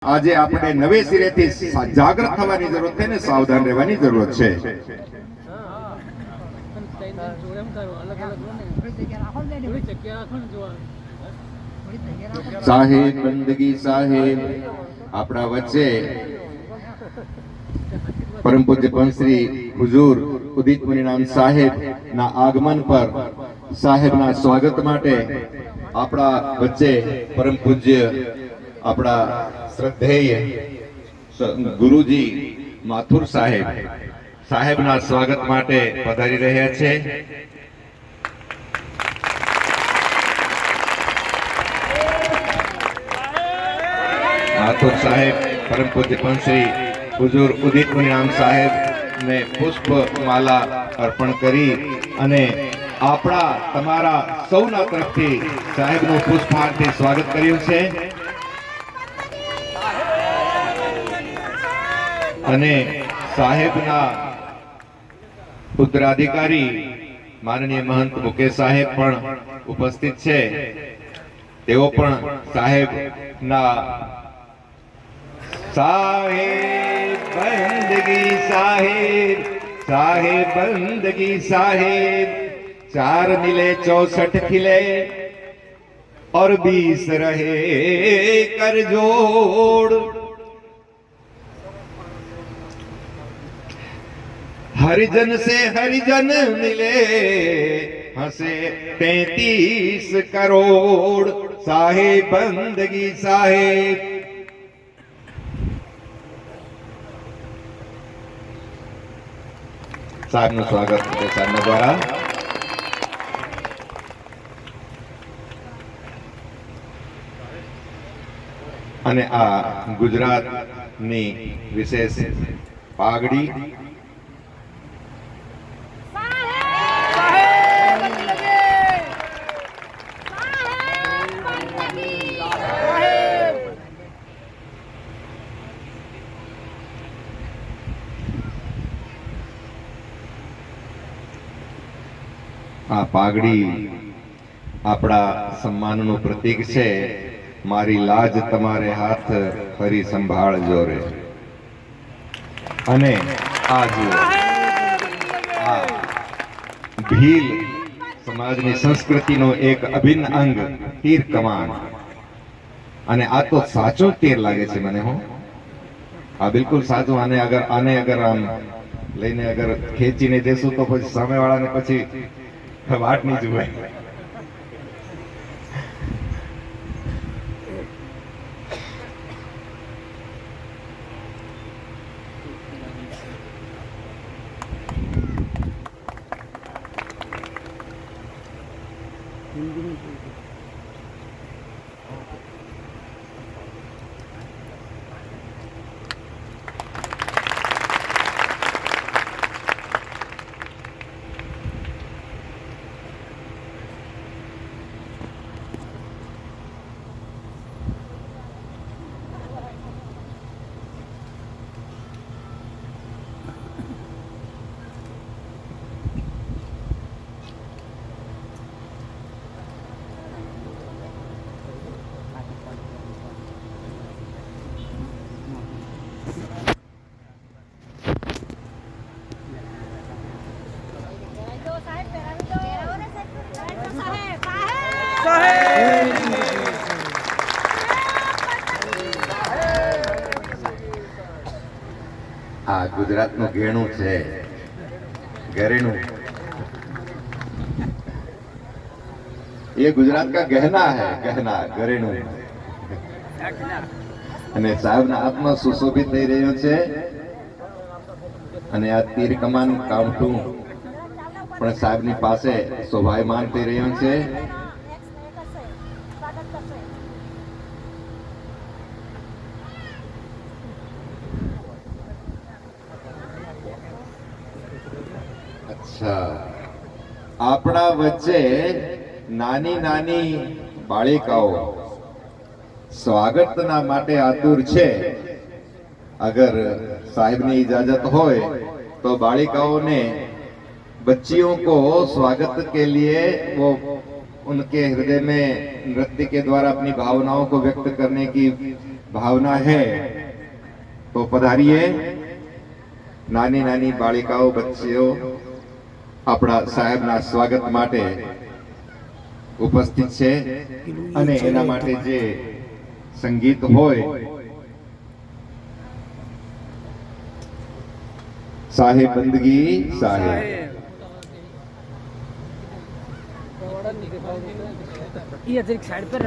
આજે આપણે નવેસરેથી જાગૃત થવાની જરૂર છે ને સાવધાન રહેવાની જરૂર છે। સાહેબ બંદગી સાહેબ આપણા વચ્ચે પરમ પૂજ્ય પંશ્રી હુજુર ઉદિત મુનિનામ સાહેબ ના આગમન પર સાહેબના સ્વાગત માટે આપણા વચ્ચે પરમ પૂજ્ય આપણા શ્રદ્ધેય ગુરુજી માથુર સાહેબના સ્વાગત માટે પધારી રહ્યા છે। માથુર સાહેબ પરમ પૂજ્ય પંશ્રી હુજુર ઉદિત મુનિનામ સાહેબ ને પુષ્પ માલા અર્પણ કરી અને આપણા તમારા સૌના તરફથી સાહેબનું પુષ્પહારથી સ્વાગત કર્યું છે। અને સાહેબના ઉત્તરાધિકારી માનનીય મહંત મુકેશ સાહેબ પણ ઉપસ્થિત છે। તેઓ પણ સાહેબના સાહેબ બંદગી સાહેબ સાહેબ બંદગી સાહેબ 4 मिले 64 खिले और 20 रहे कर जोड़। हरिजन से हरिजन मिले हंसे 33 करोड़। साहेब बंदगी साहेब સાહેબનું સ્વાગત સાહેબના દ્વારા અને આ ગુજરાતની વિશેષ પાઘડી આ પાઘડી આપણા સન્માનનું પ્રતીક છે। મારી લાજ તમારે હાથ ફરી સંભાળજો રે। અને આજ આ ભીલ સમાજની સંસ્કૃતિનો એક અભિન્ન અંગ તીર કમાન અને આ તો સાચો તીર લાગે છે મને। હું આ બિલકુલ સાચું। આને અગર આમ લઈને અગર ખેંચીને દેશું તો પછી સામેવાળાને પછી વાટ નહીં જોવાય। આ ગુજરાતનું ઘેણું છે, ઘરેણું। ये गुजरात का गहना है, गहना घरेणું। અને સાહેબના હાથમાં સુશોભિત થઈ રહ્યો છે અને આ તીર કમાન કામઠું પણ સાહેબની પાસે શોભાયમાન થઈ રહ્યો છે। આપણા વચ્ચે નાની નાની બાળિકાઓ સ્વાગતના માટે આતુર છે। अगर साहिब ने इजाजत होए तो बालिकाओं ने बच्चियों को स्वागत के लिए वो उनके हृदय में नृत्य के द्वारा अपनी भावनाओं को व्यक्त करने की भावना है तो पधारिए। नानी नानी बालिकाओ बच्चीओ આપણા સાહેબના સ્વાગત માટે ઉપસ્થિત છે અને એના માટે જે સંગીત હોય સાહેબ બંદગી સાહેબ ये साइड पर